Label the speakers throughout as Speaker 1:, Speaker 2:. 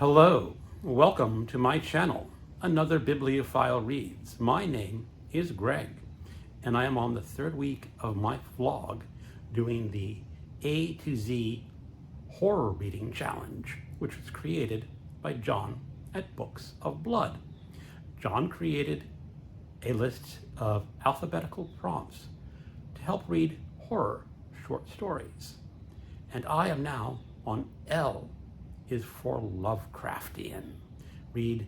Speaker 1: Hello, welcome to my channel, Another Bibliophile Reads. My name is Greg, and I am on the third week of my vlog doing the A to Z horror reading challenge, which was created by John at Books of Blood. John created a list of alphabetical prompts to help read horror short stories. And I am now on L is for Lovecraftian. Read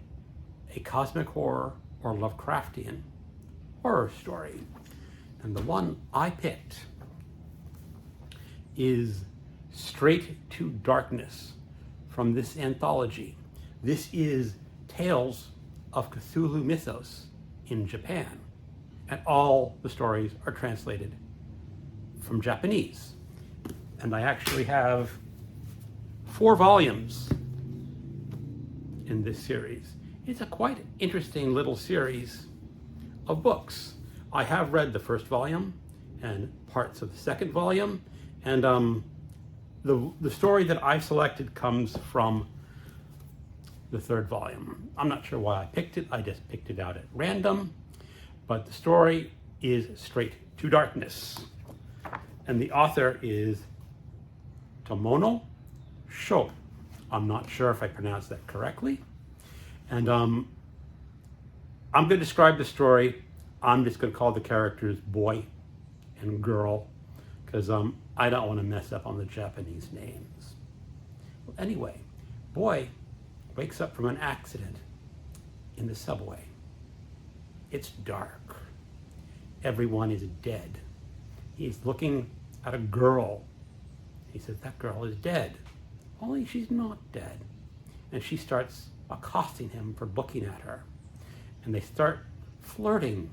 Speaker 1: a cosmic horror or Lovecraftian horror story. And the one I picked is Straight to Darkness from this anthology. This is Tales of Cthulhu Mythos in Japan, and all the stories are translated from Japanese. And I actually have 4 volumes in this series. It's a quite interesting little series of books. I have read the first volume and parts of the second volume, and the story that I've selected comes from the third volume. I'm not sure why I picked it. I just picked it out at random, but the story is Straight to Darkness, and the author is Tomono Sho. I'm not sure if I pronounced that correctly. And I'm going to describe the story. I'm just going to call the characters boy and girl because I don't want to mess up on the Japanese names. Well, anyway, boy wakes up from an accident in the subway. It's dark. Everyone is dead. He's looking at a girl. He says, that girl is dead. Only she's not dead. And she starts accosting him for looking at her. And they start flirting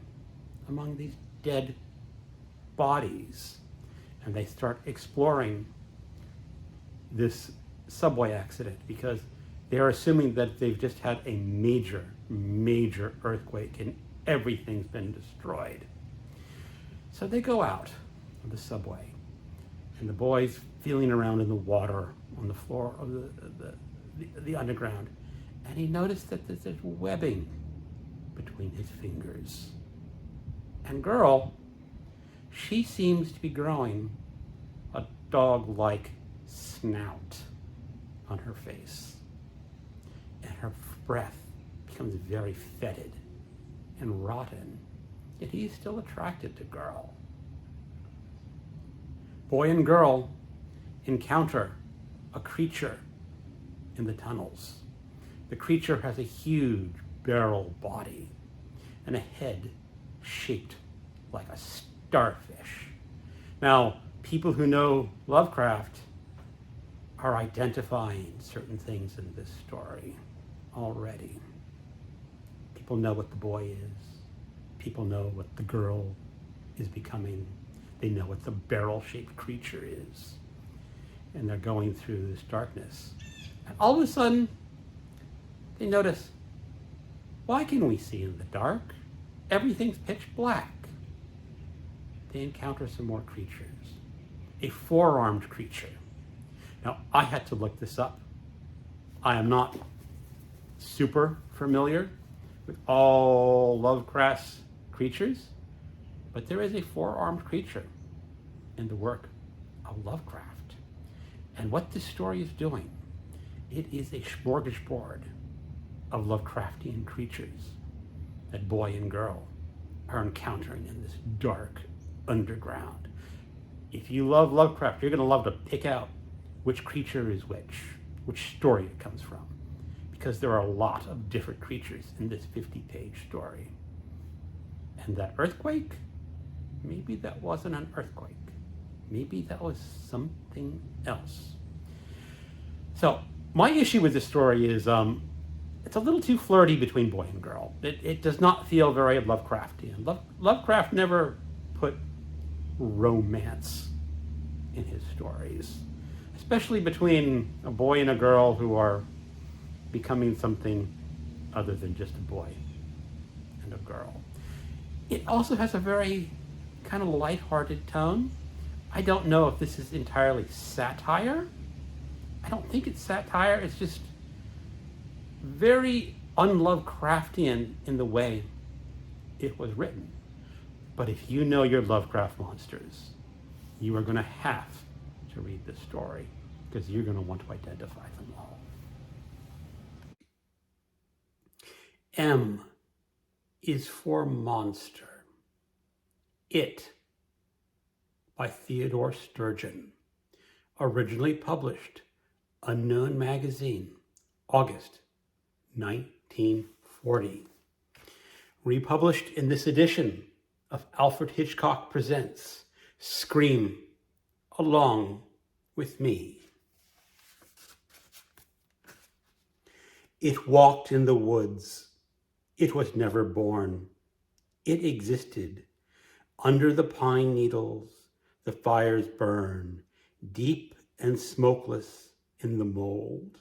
Speaker 1: among these dead bodies. And they start exploring this subway accident because they're assuming that they've just had a major, major earthquake and everything's been destroyed. So they go out on the subway, and the boy's feeling around in the water on the floor of the underground, and he noticed that there's webbing between his fingers. And girl, she seems to be growing a dog-like snout on her face, and her breath becomes very fetid and rotten, yet he's still attracted to girl. Boy and girl encounter a creature in the tunnels. The creature has a huge barrel body and a head shaped like a starfish. Now, people who know Lovecraft are identifying certain things in this story already. People know what the boy is. People know what the girl is becoming. They know what the barrel-shaped creature is. And they're going through this darkness. And all of a sudden, they notice, why can we see in the dark? Everything's pitch black. They encounter some more creatures. A 4-armed creature. Now, I had to look this up. I am not super familiar with all Lovecraft's creatures, but there is a 4-armed creature in the work of Lovecraft. And what this story is doing, it is a smorgasbord of Lovecraftian creatures that boy and girl are encountering in this dark underground. If you love Lovecraft, you're going to love to pick out which creature is which story it comes from, because there are a lot of different creatures in this 50-page story. And that earthquake, maybe that wasn't an earthquake. Maybe that was something else. So my issue with this story is it's a little too flirty between boy and girl. It does not feel very Lovecraftian. Lovecraft never put romance in his stories, especially between a boy and a girl who are becoming something other than just a boy and a girl. It also has a very kind of lighthearted tone. I don't know if this is entirely satire. I don't think it's satire. It's just very un-Lovecraftian in the way it was written. But if you know your Lovecraft monsters, you are going to have to read this story because you're going to want to identify them all. M is for monster. It, by Theodore Sturgeon, originally published, Unknown Magazine, August 1940. Republished in this edition of Alfred Hitchcock Presents Scream Along with Me. It walked in the woods. It was never born. It existed. Under the pine needles, the fires burn, deep and smokeless in the mold.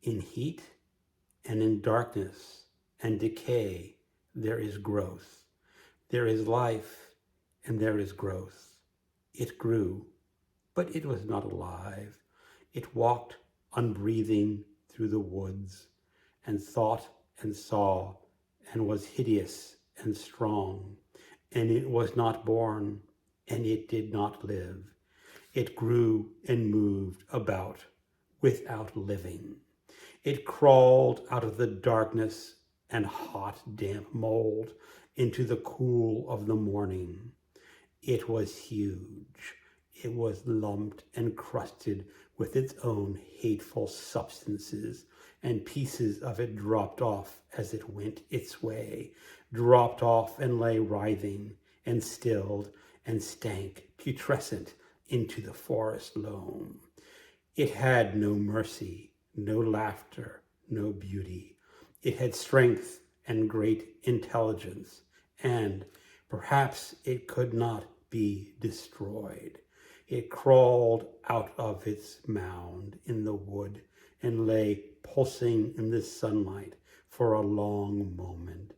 Speaker 1: In heat and in darkness and decay, there is growth. There is life and there is growth. It grew, but it was not alive. It walked unbreathing through the woods and thought and saw and was hideous and strong. And it was not born and it did not live. It grew and moved about without living. It crawled out of the darkness and hot, damp mold into the cool of the morning. It was huge. It was lumped and crusted with its own hateful substances, and pieces of it dropped off as it went its way, dropped off and lay writhing and stilled and stank putrescent into the forest loam. It had no mercy, no laughter, no beauty. It had strength and great intelligence, and perhaps it could not be destroyed. It crawled out of its mound in the wood and lay pulsing in the sunlight for a long moment.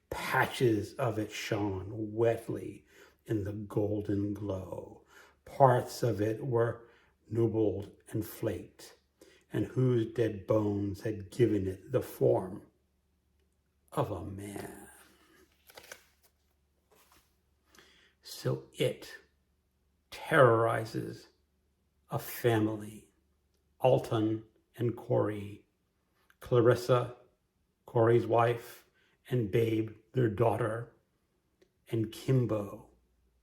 Speaker 1: Patches of it shone wetly in the golden glow. Parts of it were nubbled and flaked, and whose dead bones had given it the form of a man. So it terrorizes a family, Alton and Corey, Clarissa, Corey's wife, and Babe, their daughter, and Kimbo,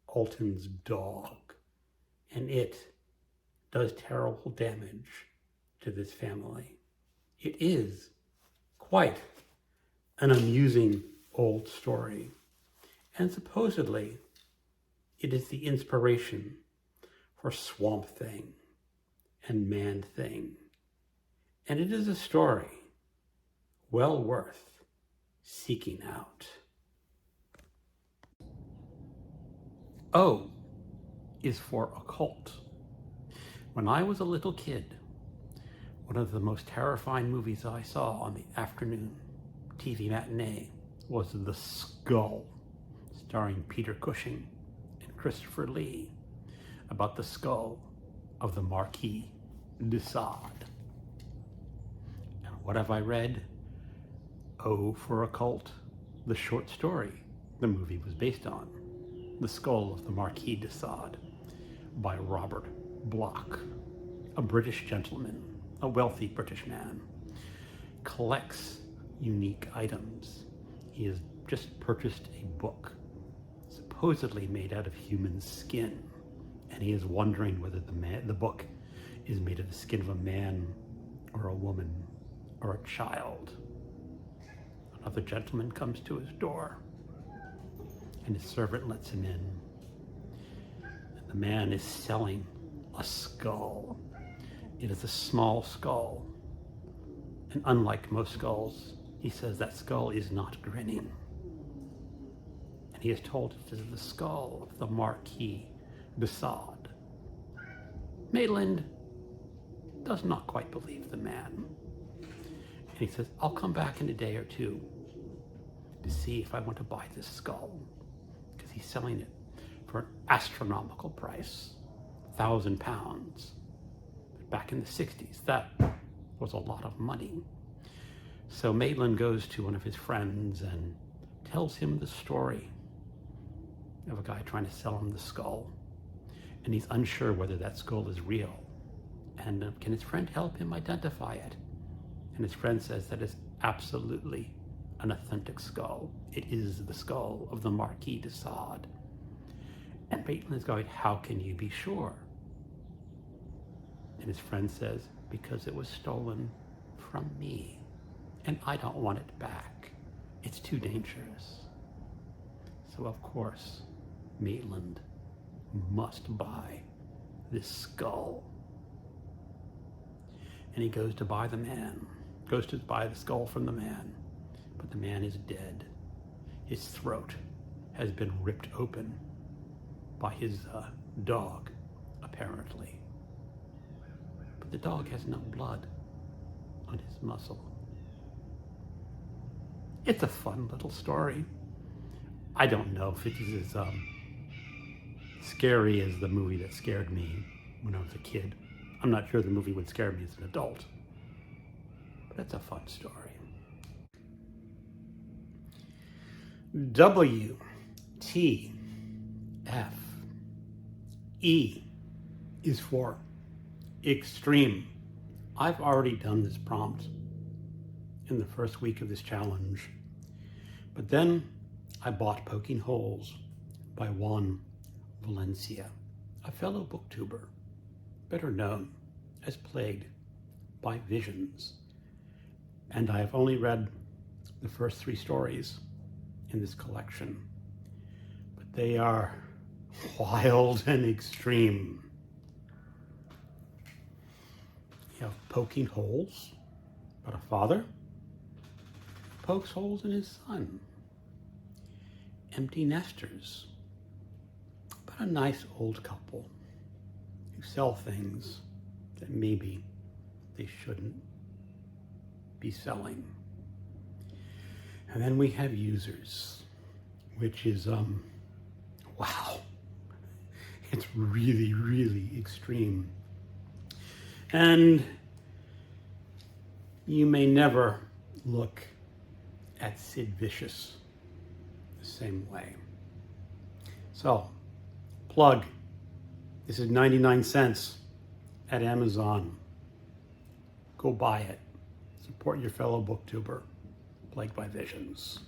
Speaker 1: Alton's dog. And it does terrible damage to this family. It is quite an amusing old story, and supposedly it is the inspiration for Swamp Thing and Man Thing, and it is a story well worth seeking out. O is for Occult. When I was a little kid, one of the most terrifying movies I saw on the afternoon TV matinee was The Skull, starring Peter Cushing and Christopher Lee, about the skull of the Marquis de Sade. And what have I read? O for Occult, the short story the movie was based on, The Skull of the Marquis de Sade, by Robert Bloch, a British gentleman, a wealthy British man, collects unique items. He has just purchased a book, supposedly made out of human skin, and he is wondering whether the book is made of the skin of a man or a woman or a child. Another gentleman comes to his door, and his servant lets him in. And the man is selling a skull. It is a small skull, and unlike most skulls, he says that skull is not grinning. And he is told it is the skull of the Marquis de Sade. Maitland does not quite believe the man. And he says, I'll come back in a day or two to see if I want to buy this skull, because he's selling it for an astronomical price, £1,000. But back in the 60s, that was a lot of money. So Maitland goes to one of his friends and tells him the story of a guy trying to sell him the skull. And he's unsure whether that skull is real. And can his friend help him identify it? And his friend says that it's absolutely an authentic skull. It is the skull of the Marquis de Sade. And Maitland is going, how can you be sure? And his friend says, because it was stolen from me. And I don't want it back. It's too dangerous. So of course, Maitland must buy this skull. And he goes to buy the skull from the man. But the man is dead. His throat has been ripped open by his dog, apparently. But the dog has no blood on his muzzle. It's a fun little story. I don't know if it is as scary as the movie that scared me when I was a kid. I'm not sure the movie would scare me as an adult. But it's a fun story. W, T, F, E is for extreme. I've already done this prompt in the first week of this challenge, but then I bought Poking Holes by Juan, Valencia, a fellow booktuber, better known as plagued by visions. And I have only read the first 3 stories in this collection, but they are wild and extreme. You have poking holes about a father pokes holes in his son. Empty nesters about a nice old couple who sell things that maybe they shouldn't be selling. And then we have users, which is, wow, it's really, really extreme. And you may never look at Sid Vicious the same way. So, plug. This is 99 cents at Amazon. Go buy it. Support your fellow booktuber plagued by visions.